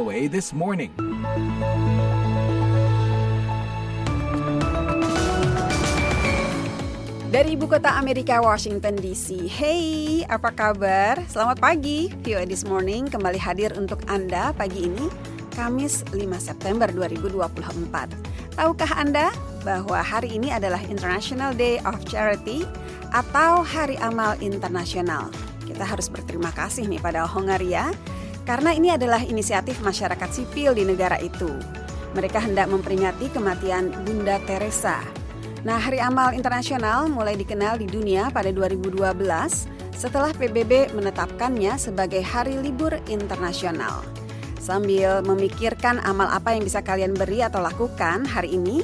VOA This Morning. Dari ibu kota Amerika, Washington DC. Hey, apa kabar? Selamat pagi. VOA This Morning kembali hadir untuk Anda pagi ini, Kamis 5 September 2024. Tahukah Anda bahwa hari ini adalah International Day of Charity atau Hari Amal Internasional? Kita harus berterima kasih nih pada Hongaria karena ini adalah inisiatif masyarakat sipil di negara itu. Mereka hendak memperingati kematian Bunda Teresa. Nah, Hari Amal Internasional mulai dikenal di dunia pada 2012 setelah PBB menetapkannya sebagai Hari Libur Internasional. Sambil memikirkan amal apa yang bisa kalian beri atau lakukan hari ini,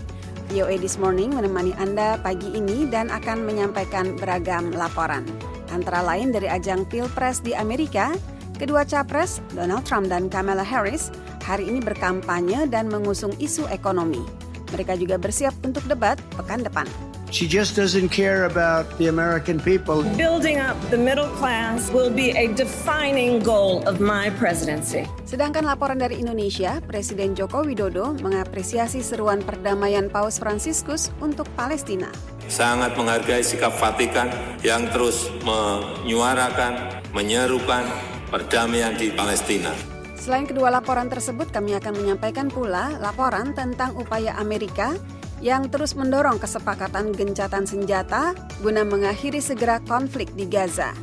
VOA This Morning menemani Anda pagi ini dan akan menyampaikan beragam laporan. Antara lain dari ajang Pilpres di Amerika, kedua capres Donald Trump dan Kamala Harris hari ini berkampanye dan mengusung isu ekonomi. Mereka juga bersiap untuk debat pekan depan. She just doesn't care about the American people. Building up the middle class will be a defining goal of my presidency. Sedangkan laporan dari Indonesia, Presiden Joko Widodo mengapresiasi seruan perdamaian Paus Fransiskus untuk Palestina. Sangat menghargai sikap Vatikan yang terus menyuarakan, menyerukan perdamaian di Palestina. Selain kedua laporan tersebut, kami akan menyampaikan pula laporan tentang upaya Amerika yang terus mendorong kesepakatan gencatan senjata guna mengakhiri segera konflik di Gaza.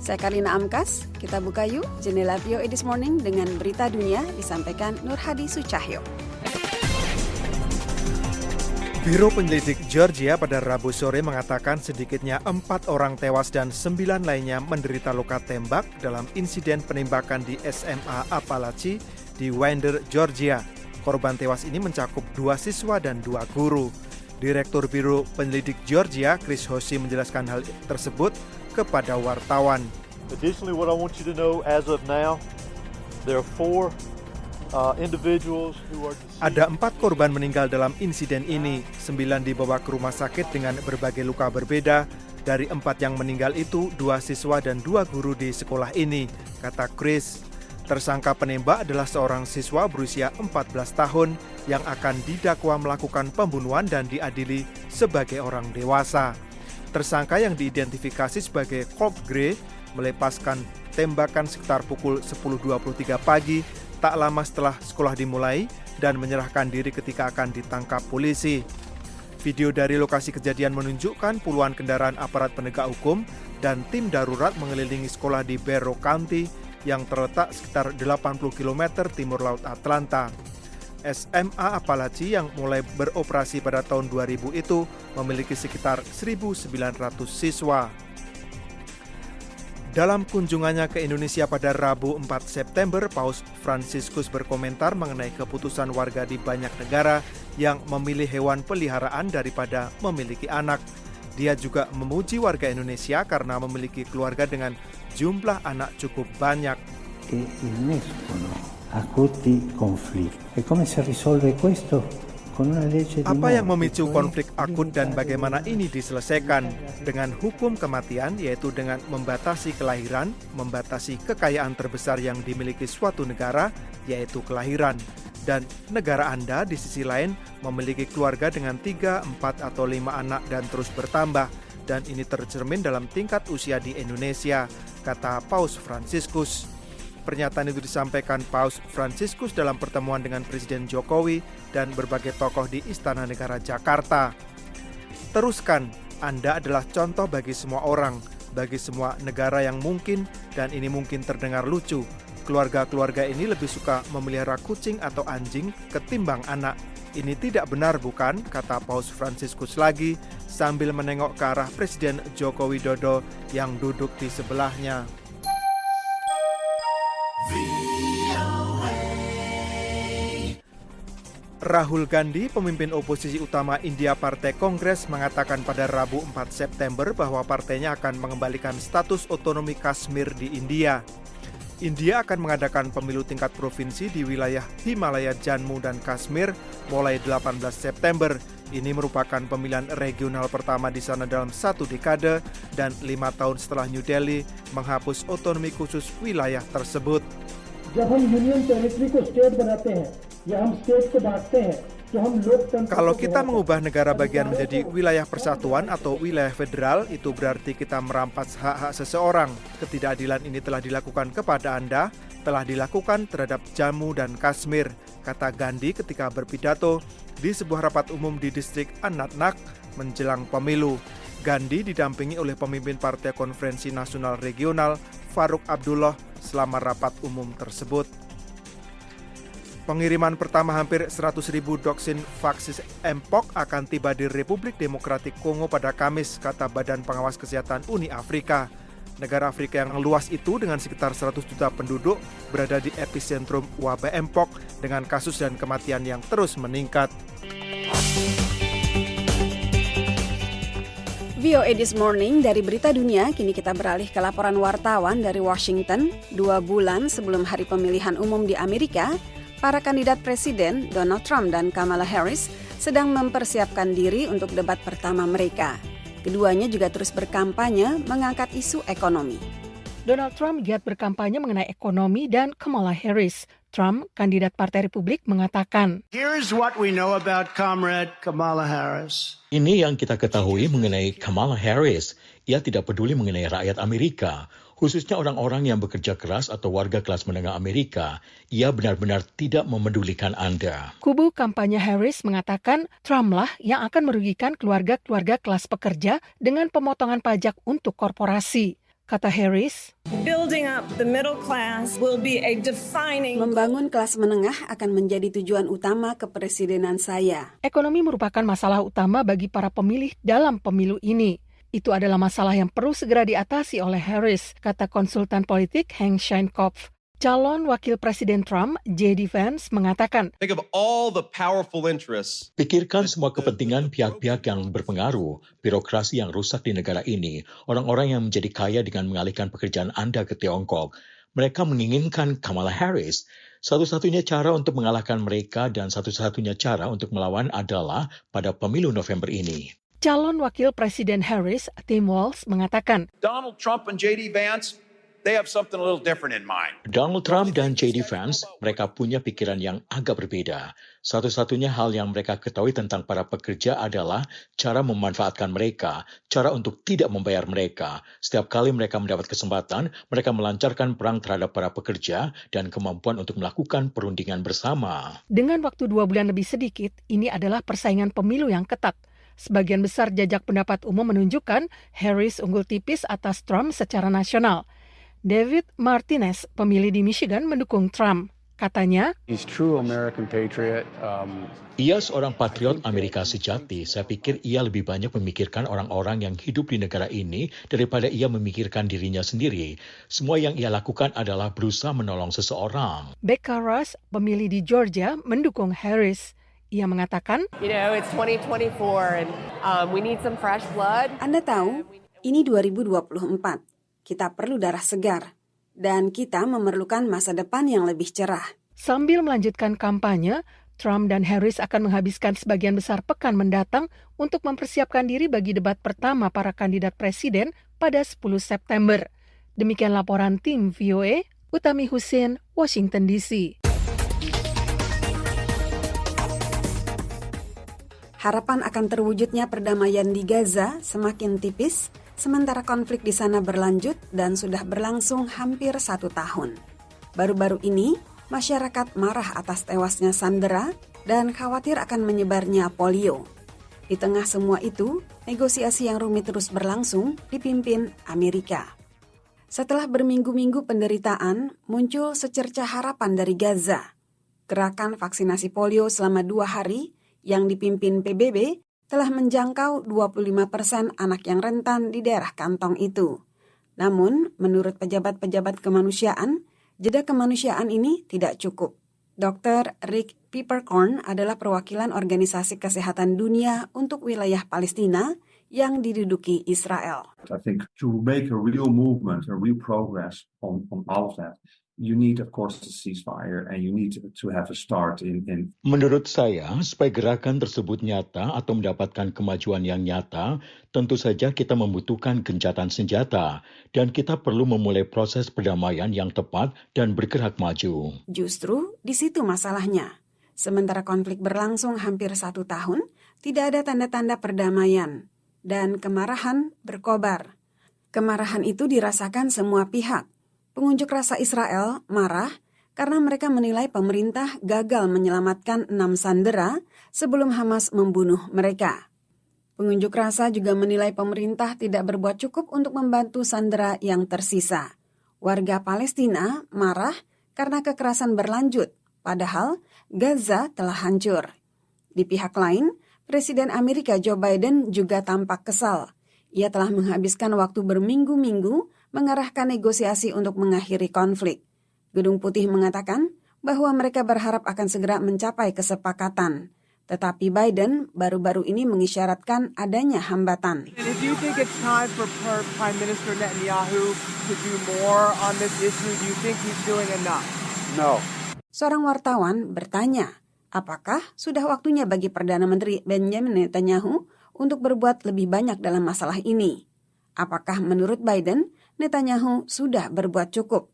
Saya Karina Amkas, kita buka yuk jendela VOA This Morning dengan berita dunia disampaikan Nur Hadi Sucahyo. Biro Penyelidik Georgia pada Rabu sore mengatakan sedikitnya 4 orang tewas dan 9 lainnya menderita luka tembak dalam insiden penembakan di SMA Apalachee di Winder, Georgia. Korban tewas ini mencakup 2 siswa dan 2 guru. Direktur Biro Penyelidik Georgia, Chris Hoshi, menjelaskan hal tersebut kepada wartawan. Additionally, what I want you to know as of now, there are 4 individuals who are deceased. Ada 4 korban meninggal dalam insiden ini. 9 dibawa ke rumah sakit dengan berbagai luka berbeda. Dari 4 yang meninggal itu, 2 siswa dan 2 guru di sekolah ini, kata Chris. Tersangka penembak adalah seorang siswa berusia 14 tahun yang akan didakwa melakukan pembunuhan dan diadili sebagai orang dewasa. Tersangka yang diidentifikasi sebagai Colt Gray melepaskan tembakan sekitar pukul 10.23 pagi tak lama setelah sekolah dimulai dan menyerahkan diri ketika akan ditangkap polisi. Video dari lokasi kejadian menunjukkan puluhan kendaraan aparat penegak hukum dan tim darurat mengelilingi sekolah di Barrow County yang terletak sekitar 80 km timur laut Atlanta. SMA Apalachee yang mulai beroperasi pada tahun 2000 itu memiliki sekitar 1.900 siswa. Dalam kunjungannya ke Indonesia pada Rabu 4 September, Paus Fransiskus berkomentar mengenai keputusan warga di banyak negara yang memilih hewan peliharaan daripada memiliki anak. Dia juga memuji warga Indonesia karena memiliki keluarga dengan jumlah anak cukup banyak. Apa yang memicu konflik akut dan bagaimana ini diselesaikan? Dengan hukum kematian, yaitu dengan membatasi kelahiran, membatasi kekayaan terbesar yang dimiliki suatu negara, yaitu kelahiran. Dan negara Anda di sisi lain memiliki keluarga dengan 3, 4, atau 5 anak dan terus bertambah. Dan ini tercermin dalam tingkat usia di Indonesia, kata Paus Fransiskus. Pernyataan itu disampaikan Paus Fransiskus dalam pertemuan dengan Presiden Jokowi dan berbagai tokoh di Istana Negara Jakarta. Teruskan, Anda adalah contoh bagi semua orang, bagi semua negara yang mungkin, dan ini mungkin terdengar lucu. Keluarga-keluarga ini lebih suka memelihara kucing atau anjing ketimbang anak. Ini tidak benar bukan, kata Paus Fransiskus lagi sambil menengok ke arah Presiden Joko Widodo yang duduk di sebelahnya. Rahul Gandhi, pemimpin oposisi utama India Partai Kongres, mengatakan pada Rabu 4 September bahwa partainya akan mengembalikan status otonomi Kashmir di India. India akan mengadakan pemilu tingkat provinsi di wilayah Himalaya Jammu dan Kashmir mulai 18 September. Ini merupakan pemilihan regional pertama di sana dalam 1 dekade dan 5 tahun setelah New Delhi menghapus otonomi khusus wilayah tersebut. जब हम union territory को स्टेट बनाते हैं या हम स्टेट को बांटते हैं तो हम लोकतंत्र Kalau kita mengubah negara bagian menjadi wilayah persatuan atau wilayah federal, itu berarti kita merampas hak-hak seseorang. Ketidakadilan ini telah dilakukan kepada Anda, telah dilakukan terhadap Jammu dan Kashmir, kata Gandhi ketika berpidato di sebuah rapat umum di distrik Anantnag menjelang pemilu. Gandhi didampingi oleh pemimpin Partai Konferensi Nasional Regional Faruk Abdullah selama rapat umum tersebut. Pengiriman pertama hampir 100.000 doksin vaksin Mpox akan tiba di Republik Demokratik Kongo pada Kamis, kata Badan Pengawas Kesehatan Uni Afrika. Negara Afrika yang luas itu dengan sekitar 100 juta penduduk berada di epicentrum wabah Mpox dengan kasus dan kematian yang terus meningkat. VOA This Morning dari Berita Dunia, kini kita beralih ke laporan wartawan dari Washington. 2 bulan sebelum hari pemilihan umum di Amerika, para kandidat presiden Donald Trump dan Kamala Harris sedang mempersiapkan diri untuk debat pertama mereka. Keduanya juga terus berkampanye mengangkat isu ekonomi. Donald Trump giat berkampanye mengenai ekonomi dan Kamala Harris. Trump, kandidat Partai Republik, mengatakan, Here's what we know about Comrade Kamala Harris. Ini yang kita ketahui mengenai Kamala Harris. Ia tidak peduli mengenai rakyat Amerika, khususnya orang-orang yang bekerja keras atau warga kelas menengah Amerika. Ia benar-benar tidak memedulikan Anda. Kubu kampanye Harris mengatakan Trump-lah yang akan merugikan keluarga-keluarga kelas pekerja dengan pemotongan pajak untuk korporasi. Kata Harris, Building up the middle class will be a defining... Membangun kelas menengah akan menjadi tujuan utama kepresidenan saya. Ekonomi merupakan masalah utama bagi para pemilih dalam pemilu ini. Itu adalah masalah yang perlu segera diatasi oleh Harris, kata konsultan politik Hank Sheinkopf. Calon Wakil Presiden Trump, J.D. Vance, mengatakan, Think of all the powerful interests. Pikirkan semua kepentingan pihak-pihak yang berpengaruh, birokrasi yang rusak di negara ini, orang-orang yang menjadi kaya dengan mengalihkan pekerjaan Anda ke Tiongkok. Mereka menginginkan Kamala Harris. Satu-satunya cara untuk mengalahkan mereka dan satu-satunya cara untuk melawan adalah pada pemilu November ini. Calon Wakil Presiden Harris, Tim Walz, mengatakan, Donald Trump and J.D. Vance, they have something a little different in mind. Donald Trump dan J.D. Vance, mereka punya pikiran yang agak berbeda. Satu-satunya hal yang mereka ketahui tentang para pekerja adalah cara memanfaatkan mereka, cara untuk tidak membayar mereka. Setiap kali mereka mendapat kesempatan, mereka melancarkan perang terhadap para pekerja dan kemampuan untuk melakukan perundingan bersama. Dengan waktu 2 bulan lebih sedikit, ini adalah persaingan pemilu yang ketat. Sebagian besar jajak pendapat umum menunjukkan Harris unggul tipis atas Trump secara nasional. David Martinez, pemilih di Michigan, mendukung Trump. Katanya, He's true American patriot. Ia seorang patriot Amerika sejati. Saya pikir ia lebih banyak memikirkan orang-orang yang hidup di negara ini daripada ia memikirkan dirinya sendiri. Semua yang ia lakukan adalah berusaha menolong seseorang. Becca Ross, pemilih di Georgia, mendukung Harris. Ia mengatakan, It's 2024 and we need some fresh blood. Anda tahu, ini 2024. Kita perlu darah segar. Dan kita memerlukan masa depan yang lebih cerah. Sambil melanjutkan kampanye, Trump dan Harris akan menghabiskan sebagian besar pekan mendatang untuk mempersiapkan diri bagi debat pertama para kandidat presiden pada 10 September. Demikian laporan tim VOA, Utami Husin, Washington DC. Harapan akan terwujudnya perdamaian di Gaza semakin tipis, sementara konflik di sana berlanjut dan sudah berlangsung hampir 1 tahun. Baru-baru ini, masyarakat marah atas tewasnya Sandera dan khawatir akan menyebarnya polio. Di tengah semua itu, negosiasi yang rumit terus berlangsung dipimpin Amerika. Setelah berminggu-minggu penderitaan, muncul secercah harapan dari Gaza. Gerakan vaksinasi polio selama 2 hari yang dipimpin PBB telah menjangkau 25% anak yang rentan di daerah kantong itu. Namun, menurut pejabat-pejabat kemanusiaan, jeda kemanusiaan ini tidak cukup. Dr. Rick Peppercorn adalah perwakilan Organisasi Kesehatan Dunia untuk wilayah Palestina yang diduduki Israel. I think to make a real movement, a real progress on all of that, you need, of course, a ceasefire, and you need to have a start in. Menurut saya, supaya gerakan tersebut nyata atau mendapatkan kemajuan yang nyata, tentu saja kita membutuhkan gencatan senjata, dan kita perlu memulai proses perdamaian yang tepat dan bergerak maju. Justru di situ masalahnya. Sementara konflik berlangsung hampir 1 tahun, tidak ada tanda-tanda perdamaian, dan kemarahan berkobar. Kemarahan itu dirasakan semua pihak. Pengunjuk rasa Israel marah karena mereka menilai pemerintah gagal menyelamatkan 6 sandera sebelum Hamas membunuh mereka. Pengunjuk rasa juga menilai pemerintah tidak berbuat cukup untuk membantu sandera yang tersisa. Warga Palestina marah karena kekerasan berlanjut, padahal Gaza telah hancur. Di pihak lain, Presiden Amerika Joe Biden juga tampak kesal. Ia telah menghabiskan waktu berminggu-minggu mengarahkan negosiasi untuk mengakhiri konflik. Gedung Putih mengatakan bahwa mereka berharap akan segera mencapai kesepakatan. Tetapi Biden baru-baru ini mengisyaratkan adanya hambatan. And if you think it's time for Prime Minister Netanyahu to do more on this issue, do you think he's doing enough? No. Seorang wartawan bertanya, apakah sudah waktunya bagi Perdana Menteri Benjamin Netanyahu untuk berbuat lebih banyak dalam masalah ini? Apakah menurut Biden, Netanyahu sudah berbuat cukup?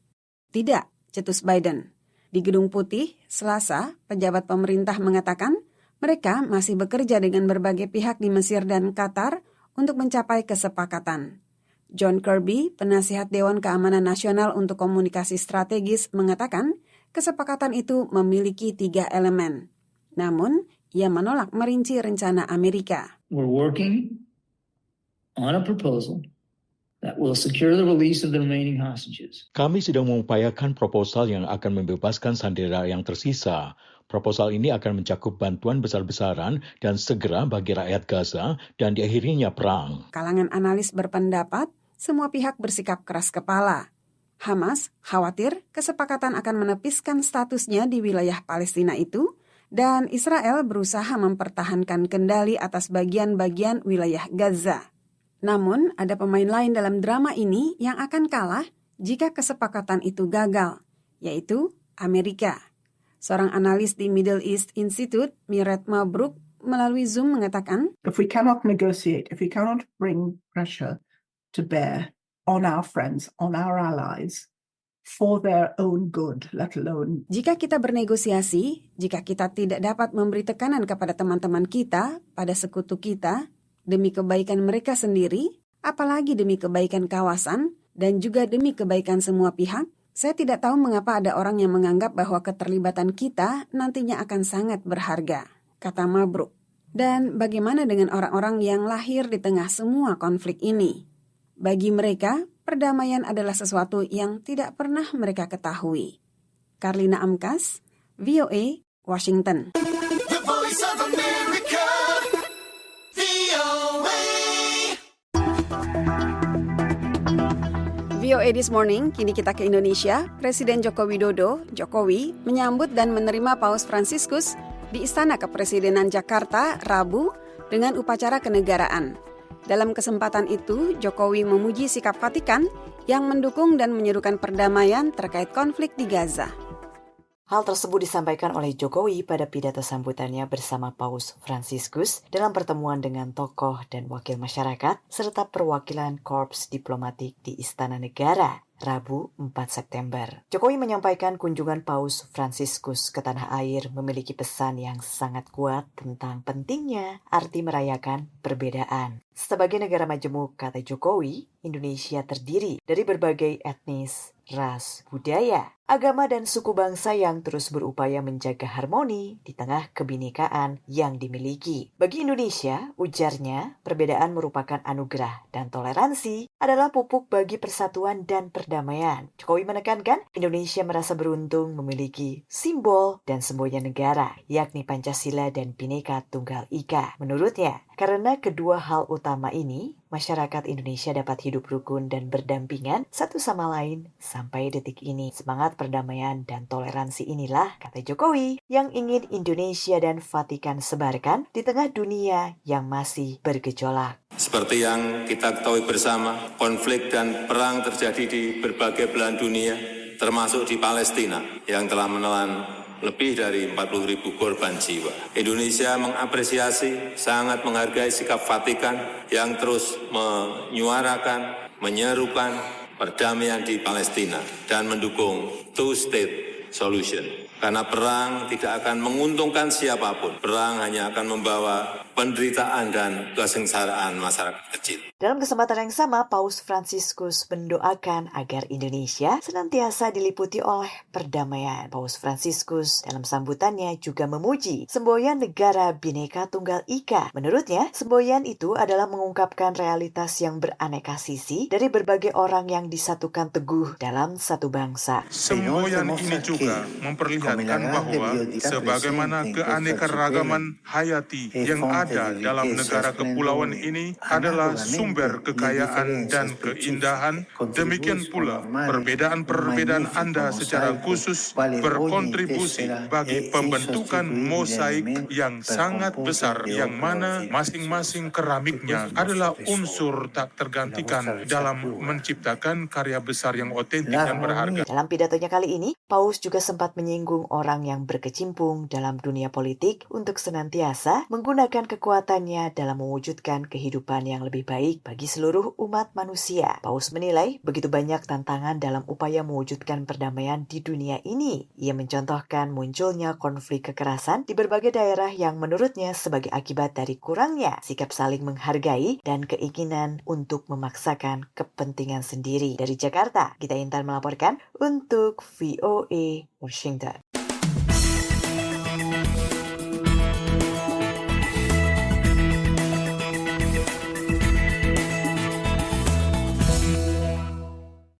Tidak, cetus Biden. Di Gedung Putih, Selasa, pejabat pemerintah mengatakan mereka masih bekerja dengan berbagai pihak di Mesir dan Qatar untuk mencapai kesepakatan. John Kirby, penasihat Dewan Keamanan Nasional untuk Komunikasi Strategis, mengatakan kesepakatan itu memiliki 3 elemen. Namun, ia menolak merinci rencana Amerika. We're working on a proposal that will secure the release of the remaining hostages. Kami sedang mengupayakan proposal yang akan membebaskan sandera yang tersisa. Proposal ini akan mencakup bantuan besar-besaran dan segera bagi rakyat Gaza dan diakhirinya perang. Kalangan analis berpendapat semua pihak bersikap keras kepala. Hamas khawatir kesepakatan akan menepiskan statusnya di wilayah Palestina itu, dan Israel berusaha mempertahankan kendali atas bagian-bagian wilayah Gaza. Namun, ada pemain lain dalam drama ini yang akan kalah jika kesepakatan itu gagal, yaitu Amerika. Seorang analis di Middle East Institute, Miret Mabruk, melalui Zoom mengatakan, If we cannot negotiate, if we cannot bring pressure to bear on our friends, on our allies, for their own good, let alone. Jika kita bernegosiasi, jika kita tidak dapat memberi tekanan kepada teman-teman kita, pada sekutu kita, demi kebaikan mereka sendiri, apalagi demi kebaikan kawasan, dan juga demi kebaikan semua pihak, saya tidak tahu mengapa ada orang yang menganggap bahwa keterlibatan kita nantinya akan sangat berharga, kata Mabruk. Dan bagaimana dengan orang-orang yang lahir di tengah semua konflik ini? Bagi mereka, perdamaian adalah sesuatu yang tidak pernah mereka ketahui. Karlina Amkas, VOA, Washington. The Voice of America, VOA. VOA This Morning, kini kita ke Indonesia. Presiden Joko Widodo, Jokowi, menyambut dan menerima Paus Fransiskus di Istana Kepresidenan Jakarta, Rabu, dengan upacara kenegaraan. Dalam kesempatan itu, Jokowi memuji sikap Vatikan yang mendukung dan menyerukan perdamaian terkait konflik di Gaza. Hal tersebut disampaikan oleh Jokowi pada pidato sambutannya bersama Paus Fransiskus dalam pertemuan dengan tokoh dan wakil masyarakat serta perwakilan korps diplomatik di Istana Negara, Rabu 4 September. Jokowi menyampaikan kunjungan Paus Fransiskus ke tanah air memiliki pesan yang sangat kuat tentang pentingnya arti merayakan perbedaan. Sebagai negara majemuk, kata Jokowi, Indonesia terdiri dari berbagai etnis, ras, budaya, agama dan suku bangsa yang terus berupaya menjaga harmoni di tengah kebinekaan yang dimiliki. Bagi Indonesia, ujarnya, perbedaan merupakan anugerah dan toleransi adalah pupuk bagi persatuan dan perdamaian. Jokowi menekankan, Indonesia merasa beruntung memiliki simbol dan semboyan negara, yakni Pancasila dan Bhinneka Tunggal Ika. Menurutnya, karena kedua hal utama ini, masyarakat Indonesia dapat hidup rukun dan berdampingan satu sama lain sampai detik ini. Semangat perdamaian dan toleransi inilah, kata Jokowi, yang ingin Indonesia dan Vatikan sebarkan di tengah dunia yang masih bergejolak. Seperti yang kita ketahui bersama, konflik dan perang terjadi di berbagai belahan dunia, termasuk di Palestina yang telah menelan lebih dari 40.000 korban jiwa. Indonesia mengapresiasi, sangat menghargai sikap Vatikan yang terus menyuarakan, menyerukan perdamaian di Palestina dan mendukung two-state solution. Karena perang tidak akan menguntungkan siapapun. Perang hanya akan membawa penderitaan dan kesengsaraan masyarakat kecil. Dalam kesempatan yang sama, Paus Fransiskus mendoakan agar Indonesia senantiasa diliputi oleh perdamaian. Paus Fransiskus dalam sambutannya juga memuji semboyan negara Bhinneka Tunggal Ika. Menurutnya, semboyan itu adalah mengungkapkan realitas yang beraneka sisi dari berbagai orang yang disatukan teguh dalam satu bangsa. Semboyan ini juga memperlihatkan bahwa sebagaimana keanekaragaman hayati yang ada dalam negara kepulauan ini adalah sumber kekayaan dan keindahan, demikian pula perbedaan-perbedaan Anda secara khusus berkontribusi bagi pembentukan mosaik yang sangat besar, yang mana masing-masing keramiknya adalah unsur tak tergantikan dalam menciptakan karya besar yang otentik dan berharga. Dalam pidatonya kali ini, Paus juga sempat menyinggung orang yang berkecimpung dalam dunia politik untuk senantiasa menggunakan kekuatannya dalam mewujudkan kehidupan yang lebih baik bagi seluruh umat manusia. Paus menilai begitu banyak tantangan dalam upaya mewujudkan perdamaian di dunia ini. Ia mencontohkan munculnya konflik kekerasan di berbagai daerah yang menurutnya sebagai akibat dari kurangnya sikap saling menghargai dan keinginan untuk memaksakan kepentingan sendiri. Dari Jakarta, Gita Intan melaporkan untuk VOA Washington.